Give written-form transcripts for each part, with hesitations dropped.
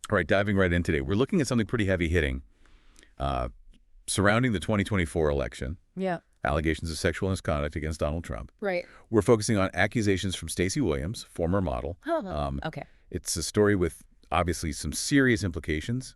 All right, diving right in today, we're looking at something pretty heavy-hitting surrounding the 2024 election. Yeah. Allegations of sexual misconduct against Donald Trump. Right. We're focusing on accusations from Stacey Williams, former model. Okay. It's a story with obviously some serious implications.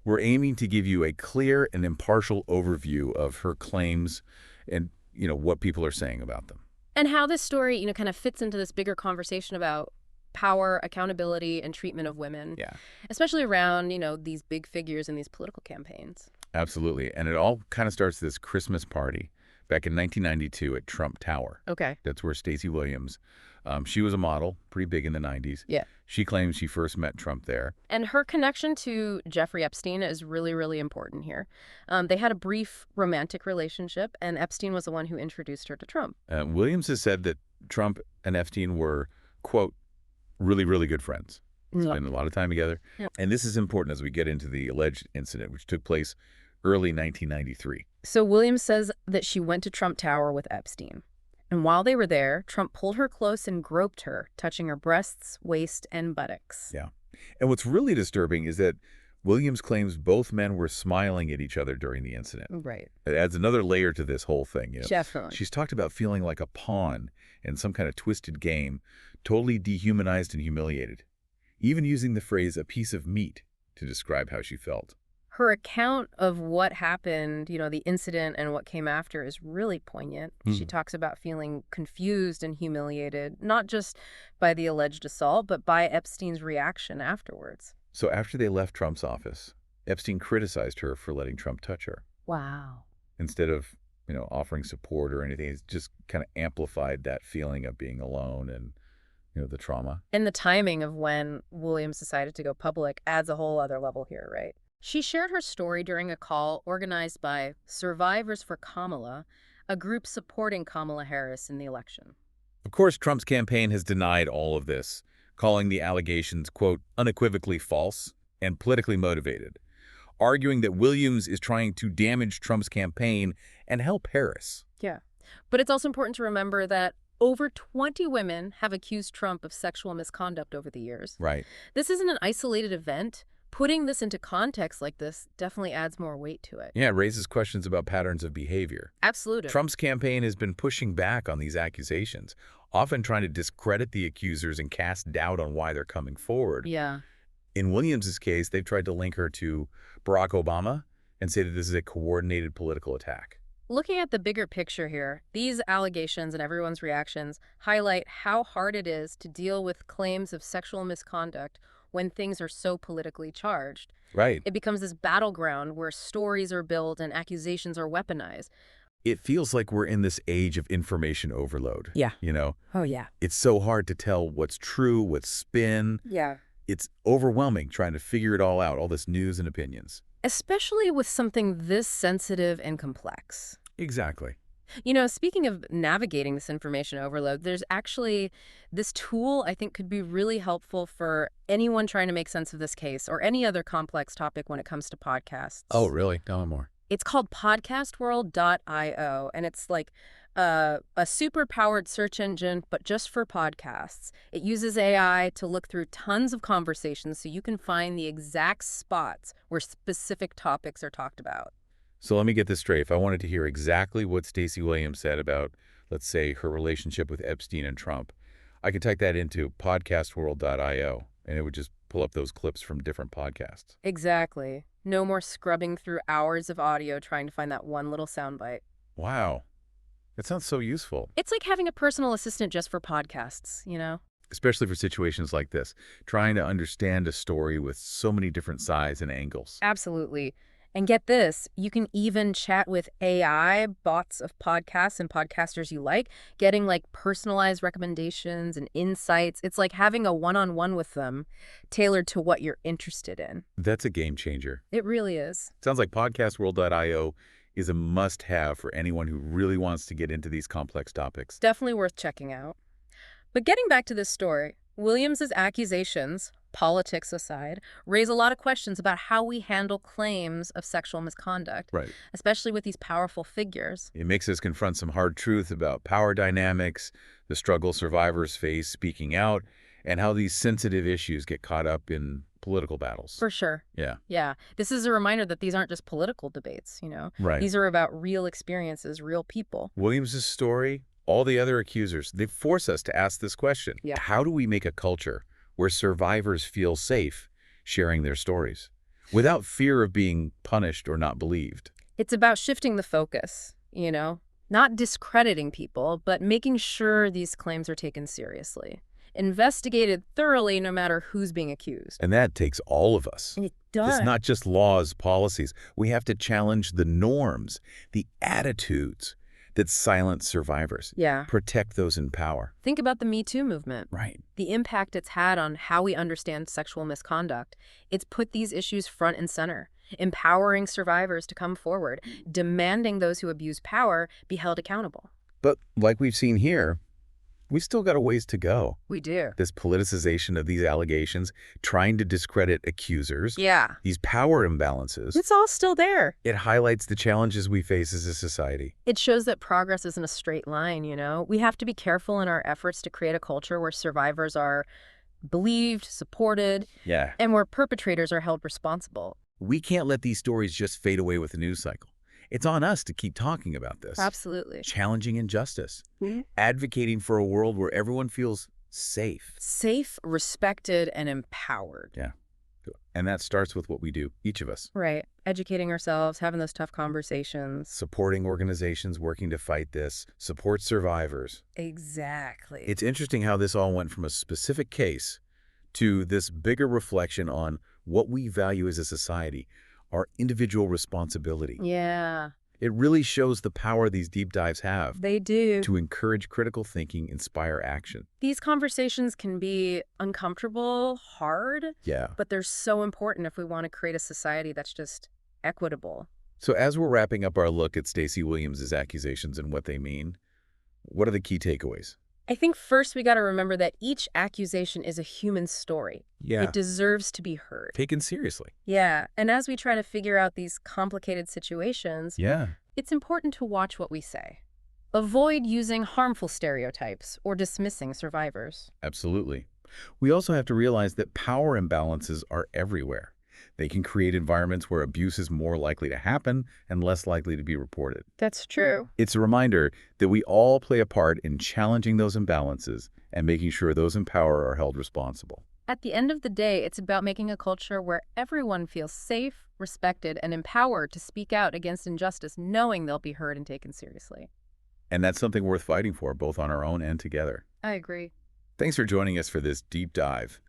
We're aiming to give you a clear and impartial overview of her claims and, what people are saying about them. And how this story, kind of fits into this bigger conversation about power, accountability, and treatment of women. Yeah. Especially around, these big figures in these political campaigns. Absolutely. And it all kind of starts this Christmas party back in 1992 at Trump Tower. Okay. That's where Stacey Williams, she was a model, pretty big in the 90s. Yeah. She claims she first met Trump there. And her connection to Jeffrey Epstein is really, really important here. They had a brief romantic relationship, and Epstein was the one who introduced her to Trump. Williams has said that Trump and Epstein were, quote, really, really good friends. Spent a lot of time together. Yep. And this is important as we get into the alleged incident, which took place early 1993. So Williams says that she went to Trump Tower with Epstein. And while they were there, Trump pulled her close and groped her, touching her breasts, waist, and buttocks. Yeah. And what's really disturbing is that Williams claims both men were smiling at each other during the incident. Right. It adds another layer to this whole thing. Definitely. She's talked about feeling like a pawn in some kind of twisted game, totally dehumanized and humiliated, even using the phrase "a piece of meat" to describe how she felt. Her account of what happened, the incident and what came after is really poignant. She talks about feeling confused and humiliated, not just by the alleged assault, but by Epstein's reaction afterwards. So after they left Trump's office, Epstein criticized her for letting Trump touch her. Wow. Instead of, offering support or anything, it just kind of amplified that feeling of being alone and, the trauma. And the timing of when Williams decided to go public adds a whole other level here, right? She shared her story during a call organized by Survivors for Kamala, a group supporting Kamala Harris in the election. Of course, Trump's campaign has denied all of this, calling the allegations, quote, unequivocally false and politically motivated, arguing that Williams is trying to damage Trump's campaign and help Harris. Yeah. But it's also important to remember that over 20 women have accused Trump of sexual misconduct over the years. Right. This isn't an isolated event. Putting this into context like this definitely adds more weight to it. Yeah, it raises questions about patterns of behavior. Absolutely. Trump's campaign has been pushing back on these accusations, often trying to discredit the accusers and cast doubt on why they're coming forward. Yeah. In Williams' case, they've tried to link her to Barack Obama and say that this is a coordinated political attack. Looking at the bigger picture here, these allegations and everyone's reactions highlight how hard it is to deal with claims of sexual misconduct when things are so politically charged. Right. It becomes this battleground where stories are built and accusations are weaponized. It feels like we're in this age of information overload. Yeah. Oh, yeah. It's so hard to tell what's true, what's spin. Yeah. It's overwhelming trying to figure it all out, all this news and opinions. Especially with something this sensitive and complex. Exactly. Speaking of navigating this information overload, there's actually this tool I think could be really helpful for anyone trying to make sense of this case or any other complex topic when it comes to podcasts. Oh, really? Tell me more. It's called podcastworld.io, and it's like a super-powered search engine, but just for podcasts. It uses AI to look through tons of conversations so you can find the exact spots where specific topics are talked about. So let me get this straight. If I wanted to hear exactly what Stacey Williams said about, let's say, her relationship with Epstein and Trump, I could type that into podcastworld.io, and it would just pull up those clips from different podcasts. Exactly. No more scrubbing through hours of audio trying to find that one little soundbite. Wow. That sounds so useful. It's like having a personal assistant just for podcasts, Especially for situations like this, trying to understand a story with so many different sides and angles. Absolutely. And get this, you can even chat with AI bots of podcasts and podcasters you like, getting like personalized recommendations and insights. It's like having a one-on-one with them tailored to what you're interested in. That's a game changer. It really is. Sounds like podcastworld.io is a must-have for anyone who really wants to get into these complex topics. Definitely worth checking out. But getting back to this story, Williams's accusations, politics aside, raise a lot of questions about how we handle claims of sexual misconduct, Right. especially with these powerful figures. It makes us confront some hard truth about power dynamics, the struggle survivors face speaking out, and how these sensitive issues get caught up in, political battles. For sure. Yeah. Yeah. This is a reminder that these aren't just political debates, you know? Right. These are about real experiences, real people. Williams's story, all the other accusers, they force us to ask this question. Yeah. How do we make a culture where survivors feel safe sharing their stories without fear of being punished or not believed? It's about shifting the focus, you know? Not discrediting people, but making sure these claims are taken seriously. Investigated thoroughly no matter who's being accused. And that takes all of us. It does. It's not just laws, policies. We have to challenge the norms, the attitudes that silence survivors. Yeah. Protect those in power. Think about the Me Too movement. Right. The impact it's had on how we understand sexual misconduct. It's put these issues front and center, empowering survivors to come forward, demanding those who abuse power be held accountable. But like we've seen here, we still got a ways to go. We do. This politicization of these allegations, trying to discredit accusers, Yeah. these power imbalances, It's all still there. it highlights the challenges we face as a society. It shows that progress isn't a straight line, you know? We have to be careful in our efforts to create a culture where survivors are believed, supported, Yeah. and where perpetrators are held responsible. We can't let these stories just fade away with the news cycle. It's on us to keep talking about this. Absolutely. Challenging injustice. Mhm. Advocating for a world where everyone feels safe. Safe, respected, and empowered. Yeah. And that starts with what we do, each of us. Right. Educating ourselves, having those tough conversations. Supporting organizations working to fight this, support survivors. Exactly. It's interesting how this all went from a specific case to this bigger reflection on what we value as a society, our individual responsibility. Yeah, It really shows the power these deep dives have they do. to encourage critical thinking, inspire action. These conversations can be uncomfortable, hard, Yeah. but they're so important if we want to create a society that's just equitable. So as we're wrapping up our look at Stacey Williams' accusations and what they mean, what are the key takeaways? I think first we got to remember that each accusation is a human story. Yeah. It deserves to be heard. Taken seriously. Yeah, and as we try to figure out these complicated situations, Yeah. it's important to watch what we say. Avoid using harmful stereotypes or dismissing survivors. Absolutely. We also have to realize that power imbalances are everywhere. They can create environments where abuse is more likely to happen and less likely to be reported. That's true. It's a reminder that we all play a part in challenging those imbalances and making sure those in power are held responsible. At the end of the day, it's about making a culture where everyone feels safe, respected, and empowered to speak out against injustice, knowing they'll be heard and taken seriously. And that's something worth fighting for, both on our own and together. I agree. Thanks for joining us for this deep dive.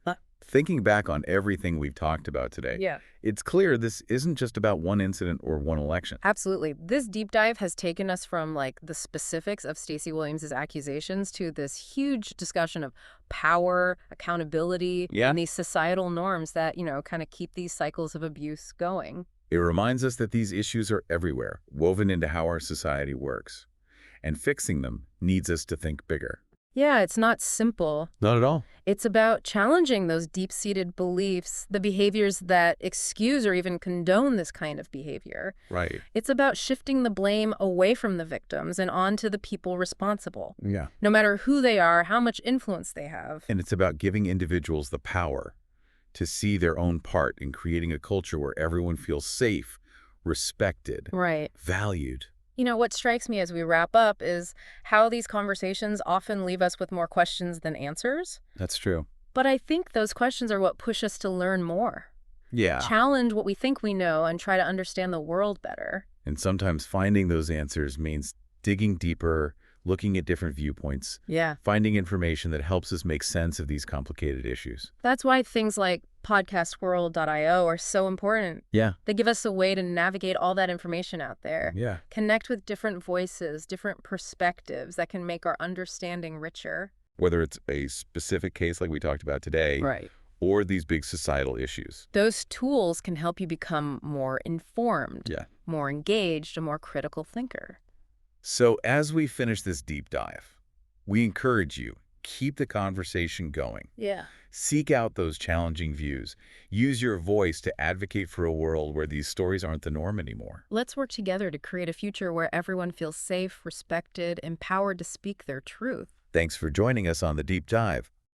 Thinking back on everything we've talked about today, Yeah. it's clear this isn't just about one incident or one election. Absolutely. This deep dive has taken us from the specifics of Stacey Williams' accusations to this huge discussion of power, accountability, and these societal norms that, kind of keep these cycles of abuse going. It reminds us that these issues are everywhere, woven into how our society works. And fixing them needs us to think bigger. Yeah, it's not simple. Not at all. It's about challenging those deep-seated beliefs, the behaviors that excuse or even condone this kind of behavior. Right. It's about shifting the blame away from the victims and onto the people responsible, Yeah. no matter who they are, how much influence they have. And it's about giving individuals the power to see their own part in creating a culture where everyone feels safe, respected, Right. valued. What strikes me as we wrap up is how these conversations often leave us with more questions than answers. That's true. But I think those questions are what push us to learn more. Yeah. Challenge what we think we know and try to understand the world better. And sometimes finding those answers means digging deeper, looking at different viewpoints, Yeah. finding information that helps us make sense of these complicated issues. That's why things like podcastworld.io are so important. Yeah. They give us a way to navigate all that information out there. Yeah. Connect with different voices, different perspectives that can make our understanding richer. Whether it's a specific case like we talked about today, Right. or these big societal issues. Those tools can help you become more informed, Yeah. more engaged, a more critical thinker. So as we finish this deep dive, we encourage you, keep the conversation going. Yeah. Seek out those challenging views. Use your voice to advocate for a world where these stories aren't the norm anymore. Let's work together to create a future where everyone feels safe, respected, empowered to speak their truth. Thanks for joining us on The Deep Dive.